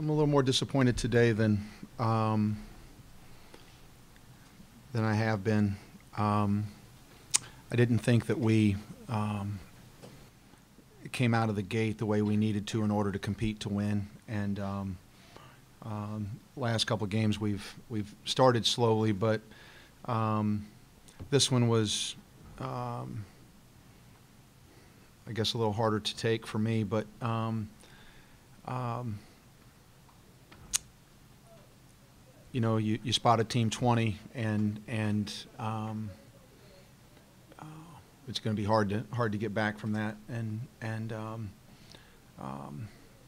I'm a little more disappointed today than I have been. I didn't think that we came out of the gate the way we needed to in order to compete to win. And last couple of games we've started slowly, but this one was, I guess, a little harder to take for me. But you know, you spot a team 20, and it's going to be hard to get back from that.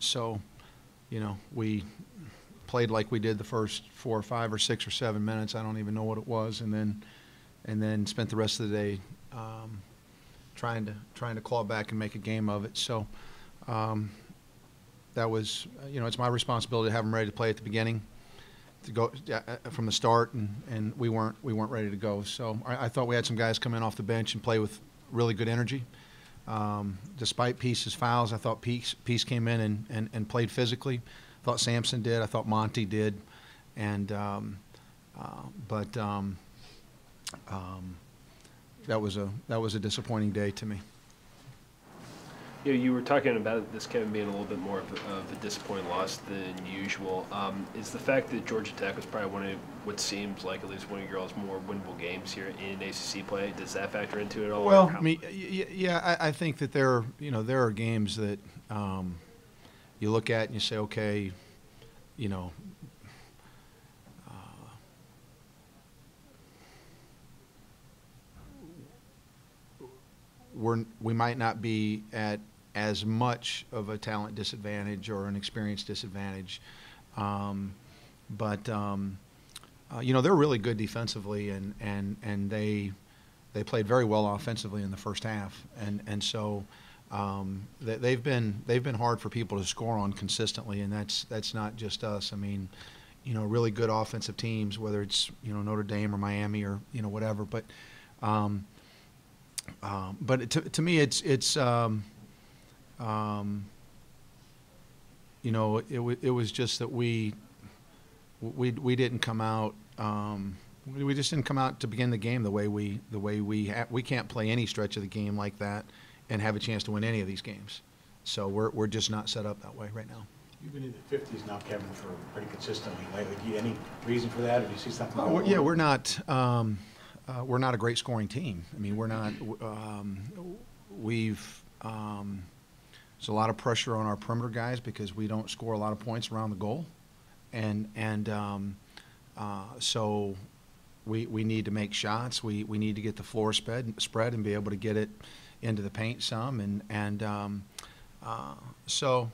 So, you know, we played like we did the first 4 or 5 or 6 or 7 minutes. I don't even know what it was, and then spent the rest of the day trying to claw back and make a game of it. So that was, you know, it's my responsibility to have them ready to play at the beginning, to go from the start, and we weren't ready to go. So I thought we had some guys come in off the bench and play with really good energy. Despite Peace's fouls, I thought Peace came in and played physically. I thought Sampson did. I thought Monty did. And that was a disappointing day to me. You know, you were talking about this kind of being a little bit more of a disappointing loss than usual. Is the fact that Georgia Tech was probably one of what seems like at least one of your all's more winnable games here in ACC play, does that factor into it all? Well, I mean, yeah, I think that there are games that you look at and you say, okay, you know, we might not be at as much of a talent disadvantage or an experience disadvantage, but you know, they're really good defensively, and they played very well offensively in the first half, and so they've been hard for people to score on consistently, and that's not just us. I mean, you know, really good offensive teams, whether it's, you know, Notre Dame or Miami or, you know, whatever, but to me, it's you know, it was just that we didn't come out. We just didn't come out to begin the game the way we can't play any stretch of the game like that and have a chance to win any of these games. So we're just not set up that way right now. You've been in the 50s now, Kevin, for pretty consistently lately. Do you any reason for that, or do you see something? Yeah, we're not a great scoring team. I mean, we're not. There's a lot of pressure on our perimeter guys because we don't score a lot of points around the goal, and so we need to make shots. We need to get the floor spread and be able to get it into the paint some, so.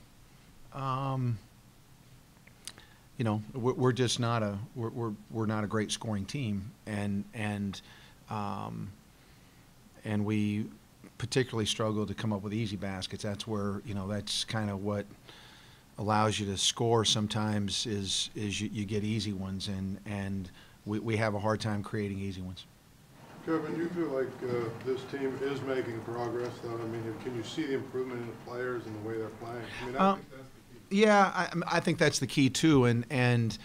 You know, we're just not we're not a great scoring team, and we particularly struggle to come up with easy baskets. That's where, you know, that's kind of what allows you to score sometimes is you get easy ones, and we have a hard time creating easy ones. Kevin, do you feel like this team is making progress, though? I mean, can you see the improvement in the players and the way they're playing? I mean, I think that's the key. Yeah, I think that's the key too, and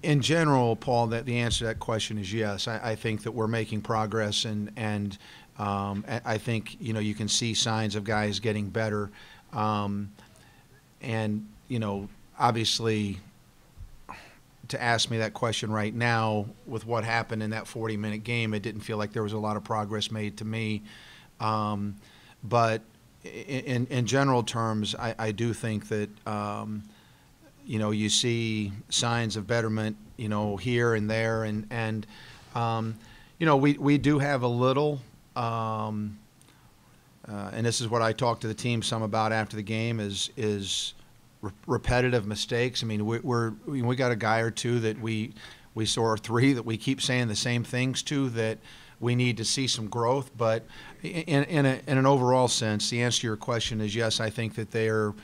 in general, Paul, that the answer to that question is yes. I think that we're making progress, and I think, you know, you can see signs of guys getting better, and, you know, obviously, to ask me that question right now with what happened in that 40-minute game, it didn't feel like there was a lot of progress made to me, but in general terms, I do think that you know, you see signs of betterment, you know, here and there, and you know, we do have a little, and this is what I talked to the team some about after the game, is repetitive mistakes. I mean, we got a guy or two that we saw, or 3 that we keep saying the same things to, that we need to see some growth. But in an overall sense, the answer to your question is yes. I think that there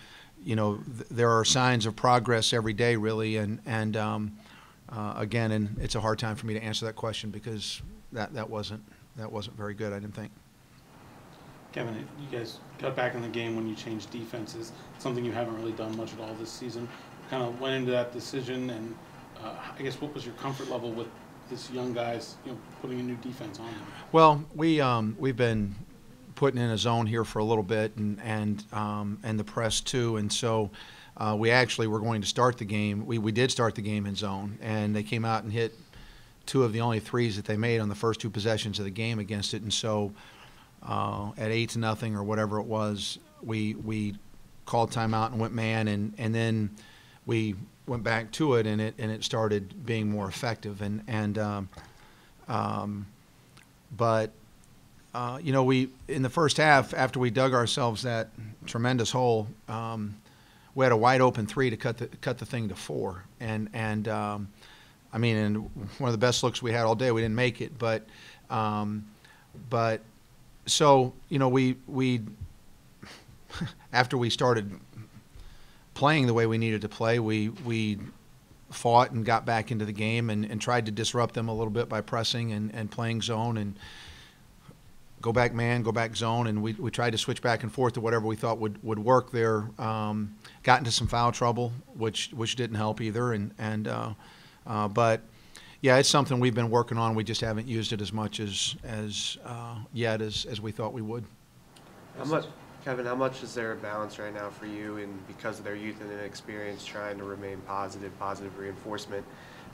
are signs of progress every day, really, and again, and it's a hard time for me to answer that question because that wasn't very good, I didn't think. Kevin, you guys got back in the game when you changed defenses, something you haven't really done much at all this season. Kind of went into that decision, and I guess what was your comfort level with this young guys, putting a new defense on them? Well, we've been putting in a zone here for a little bit, and the press too, and so we actually were going to start the game. We did start the game in zone, and they came out and hit 2 of the only 3s that they made on the first 2 possessions of the game against it, and so at 8-0 or whatever it was, we called timeout and went man, and then we went back to it, and it started being more effective, but we in the first half, after we dug ourselves that tremendous hole, we had a wide open 3 to cut the thing to 4, and one of the best looks we had all day. We didn't make it, but so we after we started playing the way we needed to play, we fought and got back into the game and tried to disrupt them a little bit by pressing and playing zone and go back man, go back zone, and we tried to switch back and forth to whatever we thought would work there. Got into some foul trouble, which didn't help either, but yeah, it's something we've been working on. We just haven't used it as much as yet as we thought we would. Kevin, how much is there a balance right now for you, and because of their youth and inexperience, trying to remain positive reinforcement,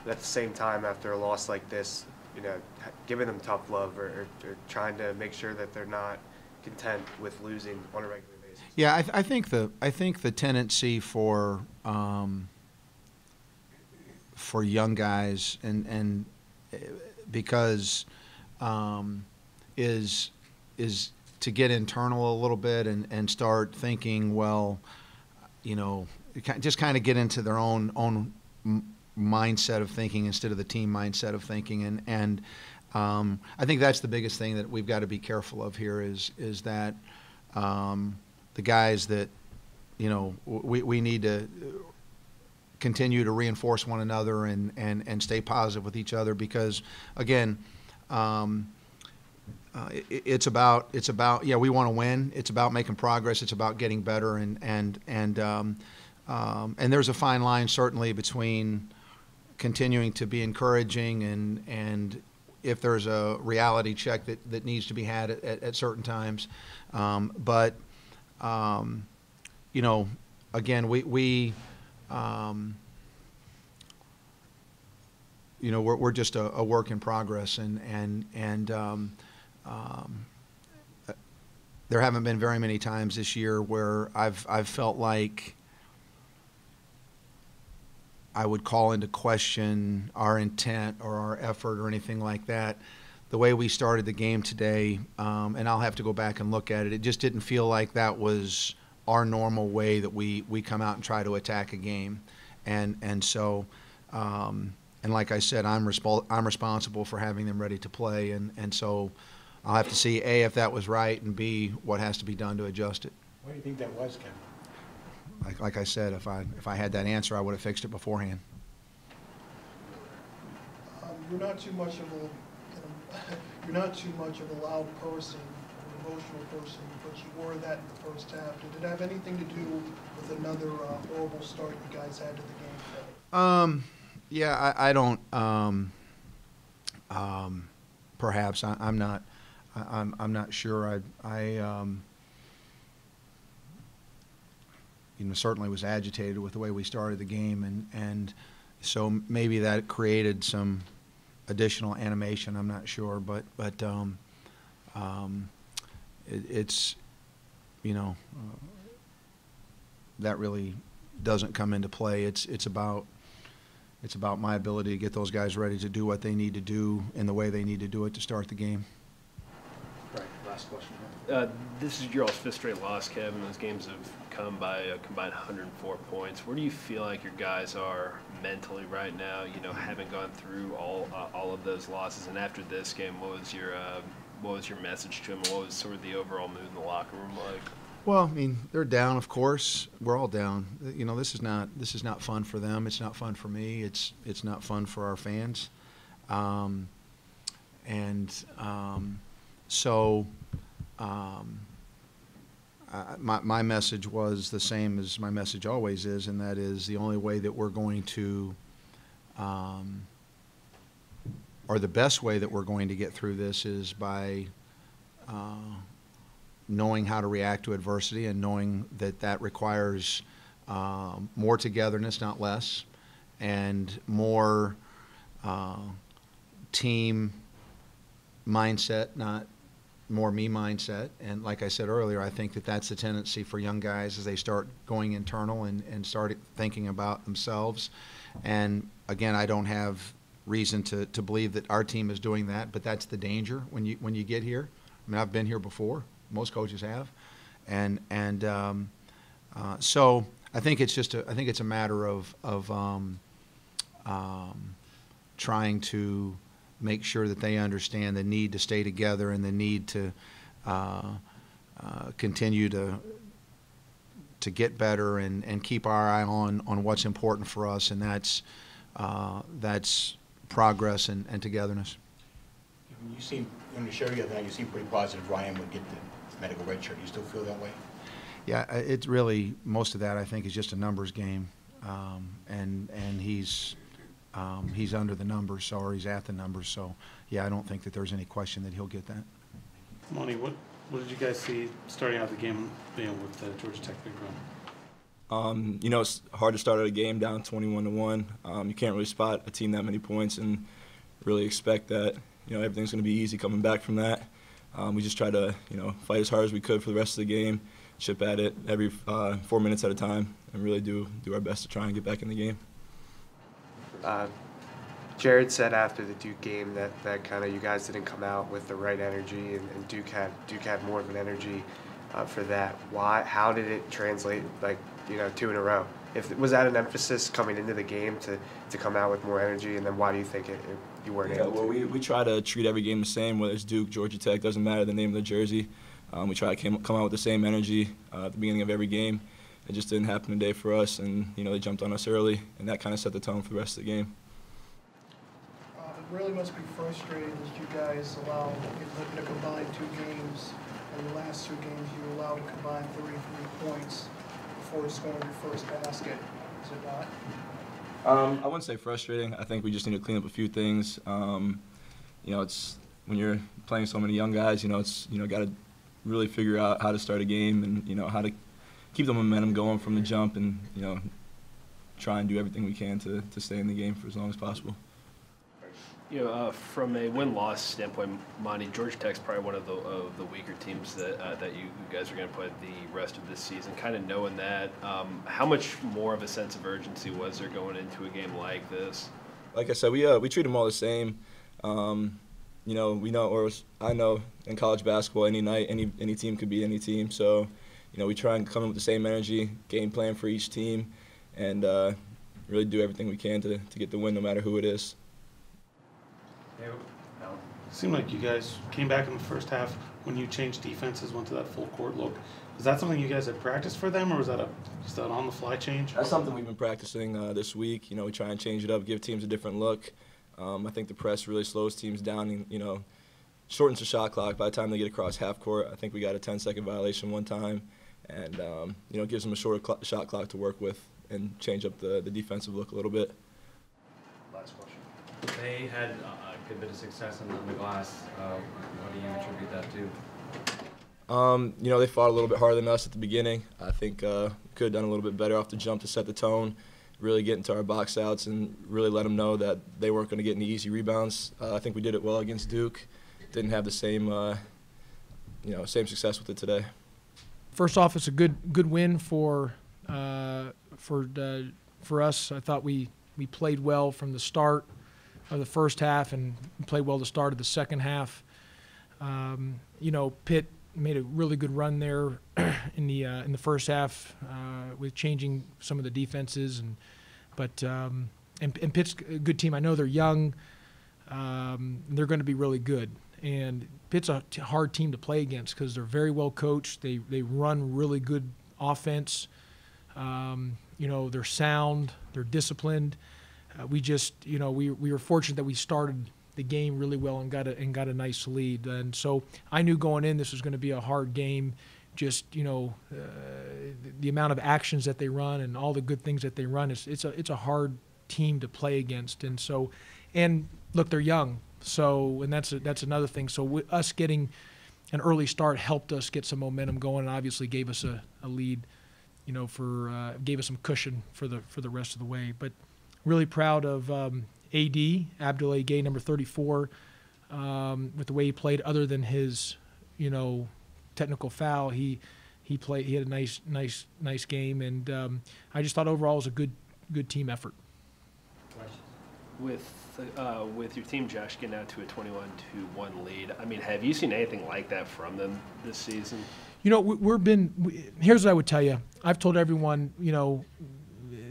but at the same time, after a loss like this, giving them tough love or trying to make sure that they're not content with losing on a regular basis? Yeah, I think the tendency for young guys and because is to get internal a little bit and start thinking, well, just kind of get into their own mindset of thinking instead of the team mindset of thinking, and I think that's the biggest thing that we've got to be careful of here is that the guys that we need to continue to reinforce one another and stay positive with each other, because again, it's about we want to win. It's about making progress. It's about getting better, and there's a fine line certainly between continuing to be encouraging and if there's a reality check that needs to be had at certain times, but again we're just a work in progress, and there haven't been very many times this year where I've felt like I would call into question our intent or our effort or anything like that. The way we started the game today, and I'll have to go back and look at it, it just didn't feel like that was our normal way that we come out and try to attack a game. And so, and like I said, I'm responsible for having them ready to play, and so I'll have to see, A, if that was right, and B, what has to be done to adjust it. Why do you think that was, Kevin? Like I said, if I had that answer, I would have fixed it beforehand. You're not too much of a loud person, an emotional person, but you were that in the first half. Did it have anything to do with another horrible start you guys had to the game today? Yeah, I don't. Perhaps I'm not. I'm not sure. I certainly was agitated with the way we started the game, and so maybe that created some additional animation. I'm not sure, but it's that really doesn't come into play. It's about my ability to get those guys ready to do what they need to do in the way they need to do it to start the game. Right, last question. This is your all's fifth straight loss, Kevin. Those games have come by a combined 104 points. Where do you feel like your guys are mentally right now? Having gone through all of those losses, and after this game, what was your message to them? What was sort of the overall mood in the locker room like? Well, I mean, they're down, of course. We're all down. This is not fun for them. It's not fun for me. It's not fun for our fans, so my message was the same as my message always is, and that is the only way that we're going to, or the best way that we're going to get through this is by knowing how to react to adversity and knowing that that requires more togetherness, not less, and more team mindset, not more me mindset. And like I said earlier, I think that that's the tendency for young guys as they start going internal and start thinking about themselves. And again, I don't have reason to believe that our team is doing that, but that's the danger when you get here. I mean, I've been here before. Most coaches have, and so I think it's just a matter of trying to make sure that they understand the need to stay together and the need to continue to get better and keep our eye on what's important for us, and that's progress and togetherness. You seem, on the show the other night, you seem pretty positive Ryan would get the medical red shirt. You still feel that way? Yeah, it's really, most of that I think is just a numbers game, and he's under the numbers, so, or he's at the numbers, so yeah, I don't think that there's any question that he'll get that. Monty, what did you guys see starting out the game, with the Georgia Tech big run? It's hard to start out a game down 21-1. You can't really spot a team that many points and really expect that everything's going to be easy coming back from that. We just try to fight as hard as we could for the rest of the game, chip at it every 4 minutes at a time, and really do our best to try and get back in the game. Jared said after the Duke game that kind of you guys didn't come out with the right energy, and Duke had more of an energy for that. Why? How did it translate, 2 in a row? Was that an emphasis coming into the game to come out with more energy, and then why do you think you weren't able to? Well, we try to treat every game the same, whether it's Duke, Georgia Tech, doesn't matter the name of the jersey. We try to come out with the same energy at the beginning of every game. It just didn't happen today for us, and they jumped on us early, and that kind of set the tone for the rest of the game. It really must be frustrating as you guys allow, looking to combine 2 games, and the last 2 games you were allowed to combine 33 points before scoring your first basket. Is it not? I wouldn't say frustrating. I think we just need to clean up a few things. It's when you're playing so many young guys, it's got to really figure out how to start a game and how to keep the momentum going from the jump, and try and do everything we can to stay in the game for as long as possible. From a win-loss standpoint, Monty, Georgia Tech's probably one of the weaker teams that you guys are going to play the rest of this season. Kind of knowing that, how much more of a sense of urgency was there going into a game like this? Like I said, we treat them all the same. We know, or I know, in college basketball, any night, any team could beat any team. So, we try and come in with the same energy, game plan for each team, and really do everything we can to get the win, no matter who it is. It seemed like you guys came back in the first half when you changed defenses, went to that full court look. Is that something you guys had practiced for them, or was that just an on-the-fly change? That's something we've been practicing this week. We try and change it up, give teams a different look. I think the press really slows teams down and, shortens the shot clock. By the time they get across half court, I think we got a 10-second violation one time, and gives them a shorter shot clock to work with and change up the defensive look a little bit. Last question. They had a good bit of success on the glass. What do you attribute that to? They fought a little bit harder than us at the beginning. I think we could have done a little bit better off the jump to set the tone, really get into our box outs, and really let them know that they weren't going to get any easy rebounds. I think we did it well against Duke. Didn't have the same, same success with it today. First off, it's a good win for us. I thought we played well from the start of the first half and played well the start of the second half. Pitt made a really good run there in the first half with changing some of the defenses, but Pitt's a good team. I know they're young. They're going to be really good. And Pitt's a hard team to play against because they're very well coached. They run really good offense. They're sound. They're disciplined. We were fortunate that we started the game really well and got a nice lead. And so I knew going in this was going to be a hard game. just the amount of actions that they run and all the good things that they run. It's a hard team to play against, and so, and look, they're young, so, and that's another thing. So us getting an early start helped us get some momentum going, and obviously gave us a lead, gave us some cushion for the rest of the way. But really proud of AD Abdoulaye Gay, number 34, with the way he played. Other than his technical foul, he played. He had a nice game, and I just thought overall it was a good team effort. With your team, Josh, getting out to a 21-1 lead, I mean, have you seen anything like that from them this season? Here's what I would tell you. I've told everyone,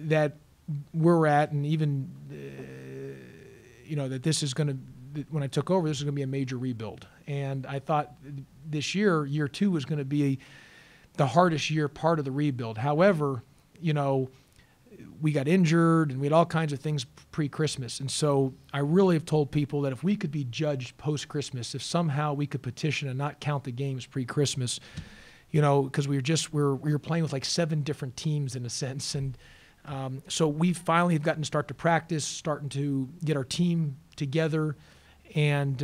that where we're at, and even, that this is going to, when I took over, this is going to be a major rebuild. And I thought this year 2 was going to be the hardest year, part of the rebuild. However, we got injured and we had all kinds of things pre-Christmas. And so I really have told people that if we could be judged post-Christmas, if somehow we could petition and not count the games pre-Christmas, because we were playing with like 7 different teams in a sense. And so we finally have gotten to start to practice, starting to get our team together. And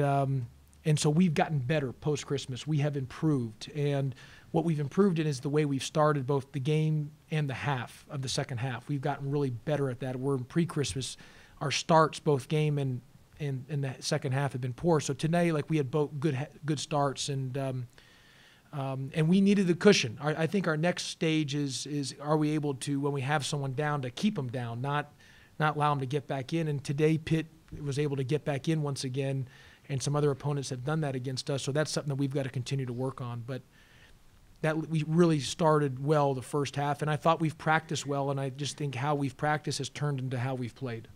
so we've gotten better post-Christmas. We have improved. And what we've improved in is the way we've started both the game and the half of the second half. We've gotten really better at that. We're in pre-Christmas. Our starts, both game and the second half, have been poor. So today, we had both good starts, and we needed the cushion. I think our next stage is are we able to, when we have someone down, to keep them down, not allow them to get back in. And today, Pitt was able to get back in once again, and some other opponents have done that against us. So that's something that we've got to continue to work on. But that we really started well the first half, and I thought we've practiced well, and I just think how we've practiced has turned into how we've played.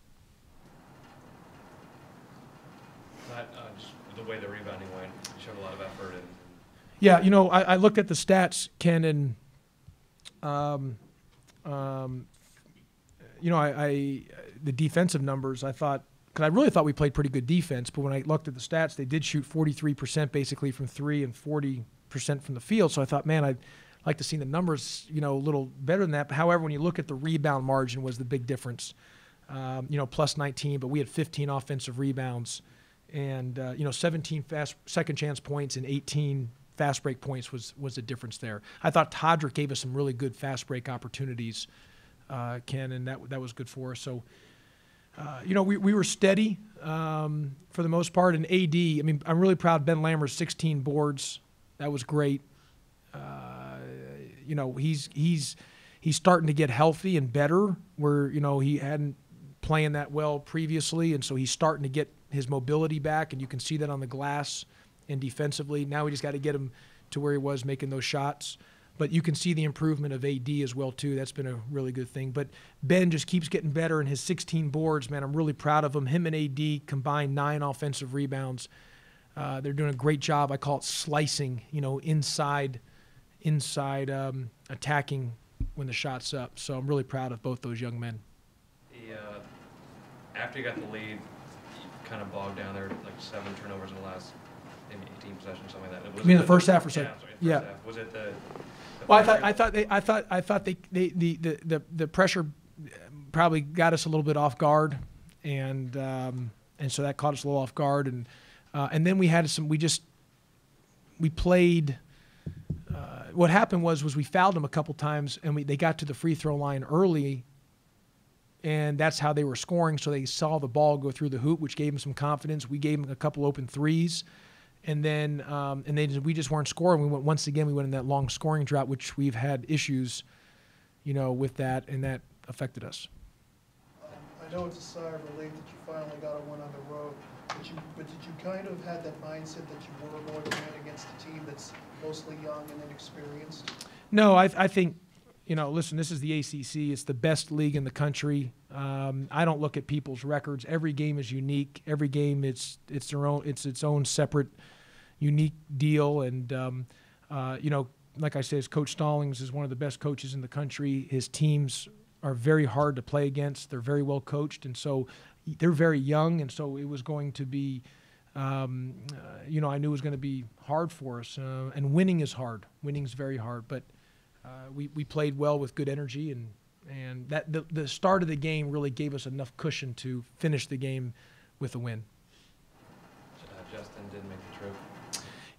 Just the way the rebounding went, you showed a lot of effort. Yeah, I looked at the stats, Ken, and the defensive numbers, I thought, because I really thought we played pretty good defense, but when I looked at the stats, they did shoot 43% basically from 3 and 40% from the field. So I thought, man, I'd like to see the numbers, a little better than that. But however, when you look at the rebound margin was the big difference, plus 19, but we had 15 offensive rebounds, and 17 second chance points and 18 fast break points was the difference there. I thought Todrick gave us some really good fast break opportunities, Ken, and that was good for us. So, we were steady for the most part. And AD, I mean, I'm really proud. Ben Lammer's 16 boards. That was great. He's starting to get healthy and better, where he hadn't playing that well previously, and so he's starting to get his mobility back, and you can see that on the glass and defensively. Now we just got to get him to where he was making those shots. But you can see the improvement of AD as well too. That's been a really good thing. But Ben just keeps getting better, and his 16 boards, man, I'm really proud of him. Him and AD combined 9 offensive rebounds. They're doing a great job. I call it slicing, inside attacking when the shot's up. So I'm really proud of both those young men. After you got the lead, you kind of bogged down there, like 7 turnovers in the last maybe 18 possessions, something like that. Was you mean the first half or second? Yeah. Was it the? Well, I thought the pressure probably got us a little bit off guard, and so that caught us a little off guard, and then we had we played. What happened was we fouled them a couple times, and they got to the free throw line early, and that's how they were scoring. So they saw the ball go through the hoop, which gave them some confidence. We gave them a couple open threes. And then we just weren't scoring. We went in that long scoring drought, which we've had issues, with that, and that affected us. I know it's a sigh of relief that you finally got a win on the road, but did you kind of have that mindset that you were going to win against a team that's mostly young and inexperienced? No, I think, listen, this is the ACC. It's the best league in the country. I don't look at people's records. Every game is unique. Every game it's its own separate, unique deal. And like I said, Coach Stallings is one of the best coaches in the country. His teams are very hard to play against. They're very well coached, and so they're very young. And so it was going to be you know, I knew it was going to be hard for us. And winning is hard. Winning is very hard. But we played well with good energy, and that the start of the game really gave us enough cushion to finish the game with a win. Justin didn't make the trip.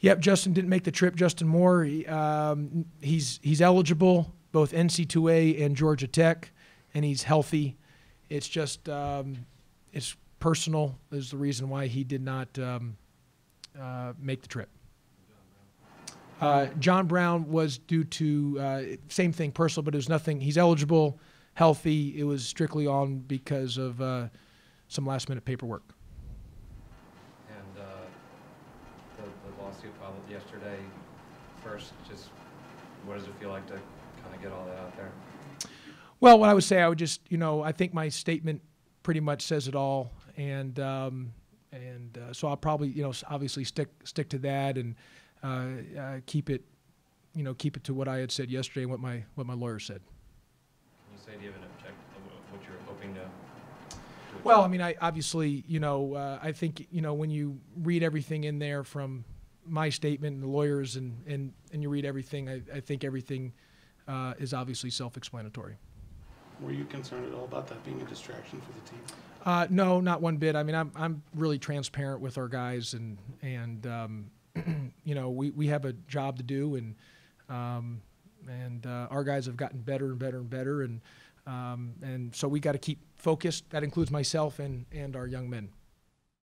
Yep, Justin didn't make the trip. Justin Moore, he's eligible, both NC2A and Georgia Tech, and he's healthy. It's just it's personal is the reason why he did not make the trip. John Brown was due to same thing, personal, but it was nothing. He's eligible, healthy. It was strictly on because of some last-minute paperwork. And the lawsuit filed yesterday. First, just what does it feel like to kind of get all that out there? Well, what I would say, I would just, you know, I think my statement pretty much says it all, and so I'll probably, you know, obviously stick to that and keep it to what I had said yesterday and what my lawyer said. Can you say, do you have an objective of what you're hoping to? Well, I mean, I obviously, you know, I think, you know, when you read everything in there from my statement and the lawyers and you read everything, I think everything is obviously self-explanatory. Were you concerned at all about that being a distraction for the team? No, not one bit. I mean, I'm really transparent with our guys, and you know, we have a job to do, and our guys have gotten better and better and better, and so we got to keep focused. That includes myself and our young men.